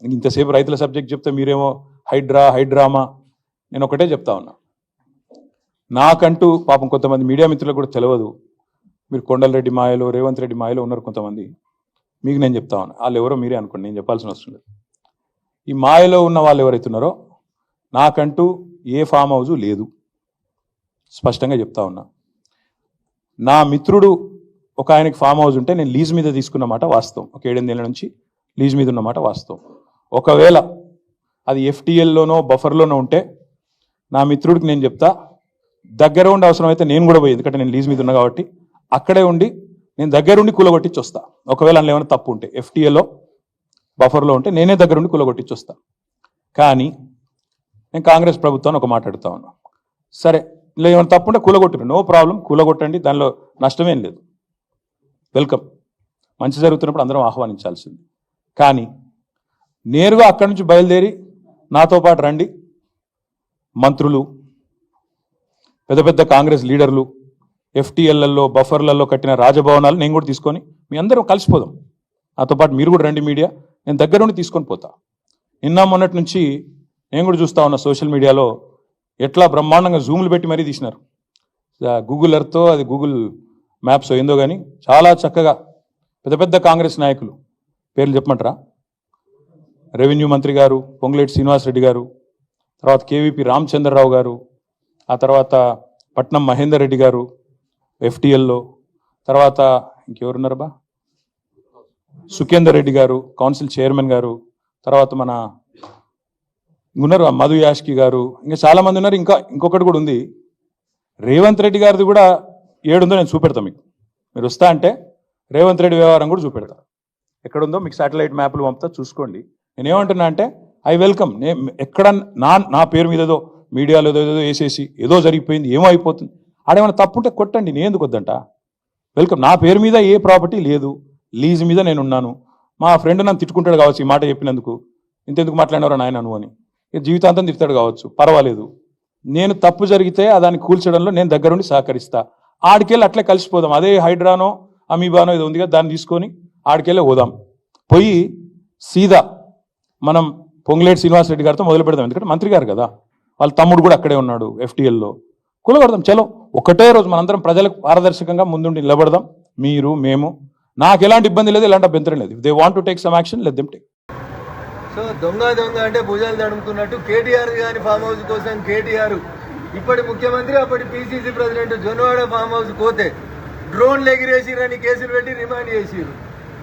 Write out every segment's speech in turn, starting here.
ఇంతసేపు రైతుల సబ్జెక్ట్ చెప్తే మీరేమో హైడ్రామా. నేను ఒకటే చెప్తా ఉన్నా, నాకంటూ పాపం కొంతమంది మీడియా మిత్రులకు కూడా తెలియదు. మీరు కొండలరెడ్డి మాయలో, రేవంత్ రెడ్డి మాయలో ఉన్నారు కొంతమంది. మీకు నేను చెప్తా ఉన్నా, వాళ్ళు ఎవరో మీరే అనుకోండి, నేను చెప్పాల్సిన అవసరం లేదు. ఈ మాయలో ఉన్న వాళ్ళు ఎవరైతే ఉన్నారో, నాకంటూ ఏ ఫామ్ హౌస్ లేదు, స్పష్టంగా చెప్తా ఉన్నా. నా మిత్రుడు ఒక ఆయనకి ఫామ్ హౌస్ ఉంటే నేను లీజ్ మీద తీసుకున్నమాట వాస్తవం. ఒక 7-8 ఏళ్ళ నుంచి లీజ్ మీద ఉన్నమాట వాస్తవం. ఒకవేళ అది ఎఫ్టీఎల్లోనో బఫర్లోనో ఉంటే నా మిత్రుడికి నేను చెప్తా, దగ్గర ఉండి అవసరం అయితే నేను కూడా పోయి, ఎందుకంటే నేను లీజ్ మీద ఉన్నా కాబట్టి అక్కడే ఉండి నేను దగ్గరుండి కూలగొట్టించి వస్తా. ఒకవేళ అందులో ఏమైనా తప్పు ఉంటే, ఎఫ్టీఎల్లో బఫర్లో ఉంటే నేనే దగ్గరుండి కూలగొట్టించి వస్తా. కానీ నేను కాంగ్రెస్ ప్రభుత్వాన్ని ఒక మాట అడుగుతా ఉన్నా, సరే ఇలా ఏమైనా తప్పు ఉంటే కూలగొట్టిరు, నో ప్రాబ్లం, కూలగొట్టండి, దానిలో నష్టమేం లేదు, వెల్కమ్. మంచి జరుగుతున్నప్పుడు అందరం ఆహ్వానించాల్సింది. కానీ నేరుగా అక్కడి నుంచి బయలుదేరి నాతో పాటు రండి మంత్రులు, పెద్ద పెద్ద కాంగ్రెస్ లీడర్లు, ఎఫ్టీఎల్లలో బఫర్లలో కట్టిన రాజభవనాలు నేను కూడా తీసుకొని మీ అందరం కలిసిపోదాం. నాతో పాటు మీరు కూడా రండి మీడియా, నేను దగ్గరుండి తీసుకొని పోతా. నిన్న మొన్నటి నుంచి నేను కూడా చూస్తా ఉన్నా సోషల్ మీడియాలో ఎట్లా బ్రహ్మాండంగా జూమ్లు పెట్టి మరీ తీసినారు. గూగుల్ ఎర్త్తో, అది గూగుల్ మ్యాప్స్ ఏందో కానీ చాలా చక్కగా పెద్ద పెద్ద కాంగ్రెస్ నాయకులు పేర్లు చెప్పమంటారా? రెవెన్యూ మంత్రి గారు పొంగులేటి శ్రీనివాసరెడ్డి గారు, తర్వాత కేవీపీ రామచంద్రరావు గారు, ఆ తర్వాత పట్నం మహేందర్ రెడ్డి గారు ఎఫ్టీఎల్లో, తర్వాత ఇంకెవరున్నారబ్బా, సుఖేందర్ రెడ్డి గారు కౌన్సిల్ చైర్మన్ గారు, తర్వాత మన ఉన్నారు మధు యాష్కి గారు, ఇంకా చాలామంది ఉన్నారు. ఇంకొకటి కూడా ఉంది, రేవంత్ రెడ్డి గారిది కూడా ఏడుందో నేను చూపెడతా మీకు. మీరు వస్తా అంటే రేవంత్ రెడ్డి వ్యవహారం కూడా చూపెడతా. ఎక్కడుందో మీకు శాటిలైట్ మ్యాప్లు పంపుతా, చూసుకోండి. నేనేమంటున్నా అంటే ఐ వెల్కమ్. ఎక్కడ నా పేరు మీద ఏదో మీడియాలో ఏదో వేసేసి ఏదో జరిగిపోయింది, ఏమో అయిపోతుంది, ఆడేమైనా తప్పుంటే కొట్టండి, నేను ఎందుకు వద్దంట. వెల్కమ్. నా పేరు మీద ఏ ప్రాపర్టీ లేదు, లీజ్ మీద నేను ఉన్నాను. మా ఫ్రెండ్ నన్ను తిట్టుకుంటాడు కావచ్చు ఈ మాట చెప్పినందుకు, ఇంతెందుకు మాట్లాడినవరా నాయన నువ్వు అని, జీవితాంతం తిడతాడు కావచ్చు, పర్వాలేదు. నేను తప్పు జరిగితే దాన్ని కూల్చడంలో నేను దగ్గరుండి సహకరిస్తా. ఆడికెళ్ళి అట్లే కలిసిపోదాం. అదే హైడ్రానో అమీబానో ఏదో ఉంది కదా, దాన్ని తీసుకొని ఆడికెళ్ళే పోదాం. పోయి సీదా మనం పొంగులేటి శ్రీనివాసరెడ్డి గారితో మొదలు పెడదాం. ఎందుకంటే మంత్రి గారు కదా, వాళ్ళ తమ్ముడు కూడా అక్కడే ఉన్నాడు ఎఫ్టీఎల్లో. కూలగొడదాం, చలో. ఒకటే రోజు మనందరం ప్రజలకు పారదర్శకంగా ముందుండి నిలబడదాం. మీరు, మేము, నాకు ఎలాంటి ఇబ్బంది లేదు, ఎలాంటి అభ్యంతరం లేదు. They want to take some action, let them take. So దొంగ అంటే భుజాలు తడుముతున్నట్టు కేటీఆర్ కానీ ఫామ్ హౌస్ కోసం కేటీఆర్ ఇప్పటి ముఖ్యమంత్రి అప్పటి PCC president Jonnavada farm house పోతే డ్రోన్లు ఎగిరేసిరని కేసులు పెట్టి రిమాండ్ చేసిరు.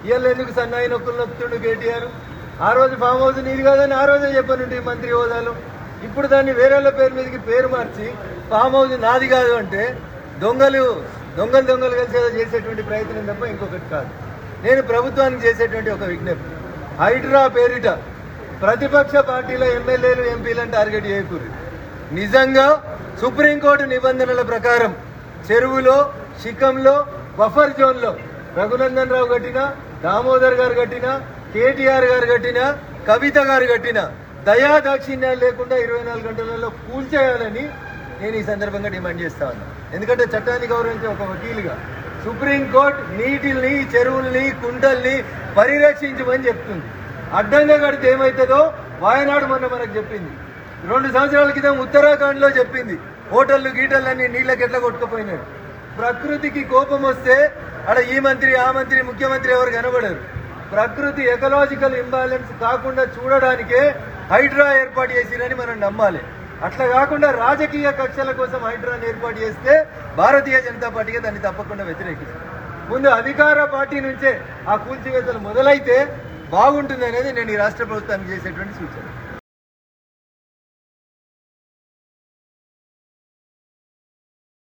ఇవాళ ఎందుకు సన్నాయి నొక్కులు నొక్కుతుండు కేటీఆర్? ఆ రోజు ఫామ్ హౌస్ నీది కాదని ఆ రోజే చెప్పనుంటే మంత్రి హోదాలో. ఇప్పుడు దాన్ని వేరేళ్ళ పేరు మీదకి పేరు మార్చి ఫామ్ హౌస్ నాది కాదు అంటే దొంగలు కలిసి చేసేటువంటి ప్రయత్నం తప్ప ఇంకొకటి కాదు. నేను ప్రభుత్వానికి చేసేటువంటి ఒక విజ్ఞప్తి, హైడ్రా పేరిట ప్రతిపక్ష పార్టీల ఎమ్మెల్యేలు ఎంపీలను టార్గెట్ చేయకూడదు. నిజంగా సుప్రీంకోర్టు నిబంధనల ప్రకారం చెరువులో, శిఖంలో, బఫర్ జోన్లో రఘునందన్ రావు కట్టినా, దామోదర్ గారు కట్టినా, కేటీఆర్ గారు కట్టినా, కవిత గారు కట్టినా దయాదాక్షిణ్యాలు లేకుండా 24 గంటలలో కూల్చేయాలని నేను ఈ సందర్భంగా డిమాండ్ చేస్తా ఉన్నా. ఎందుకంటే చట్టాన్ని గౌరవించే ఒక వకీలుగా సుప్రీంకోర్టు నీటిల్ని, చెరువుల్ని, కుంటల్ని పరిరక్షించమని చెప్తుంది. అడ్డంగా కడితే ఏమవుతుందో వాయనాడు మొన్న మనకు చెప్పింది. 2 సంవత్సరాల క్రితం ఉత్తరాఖండ్లో చెప్పింది. హోటళ్ళు గీటళ్ళన్నీ నీళ్ళకి ఎట్లా కొట్టుకుపోయినాడు. ప్రకృతికి కోపం వస్తే అక్కడ ఈ మంత్రి, ఆ మంత్రి, ముఖ్యమంత్రి ఎవరు కనబడరు. ప్రకృతి ఎకలాజికల్ ఇంబ్యాలెన్స్ కాకుండా చూడడానికే హైడ్రా ఏర్పాటు చేసిరని మనం నమ్మాలి. అట్లా కాకుండా రాజకీయ కక్షల కోసం హైడ్రాని ఏర్పాటు చేస్తే భారతీయ జనతా పార్టీగా దాన్ని తప్పకుండా వ్యతిరేకిస్తుంది. ముందు అధికార పార్టీ నుంచే ఆ కూల్చివేతలు మొదలైతే బాగుంటుంది అనేది నేను ఈ రాష్ట్ర ప్రభుత్వానికి చేసేటువంటి సూచన.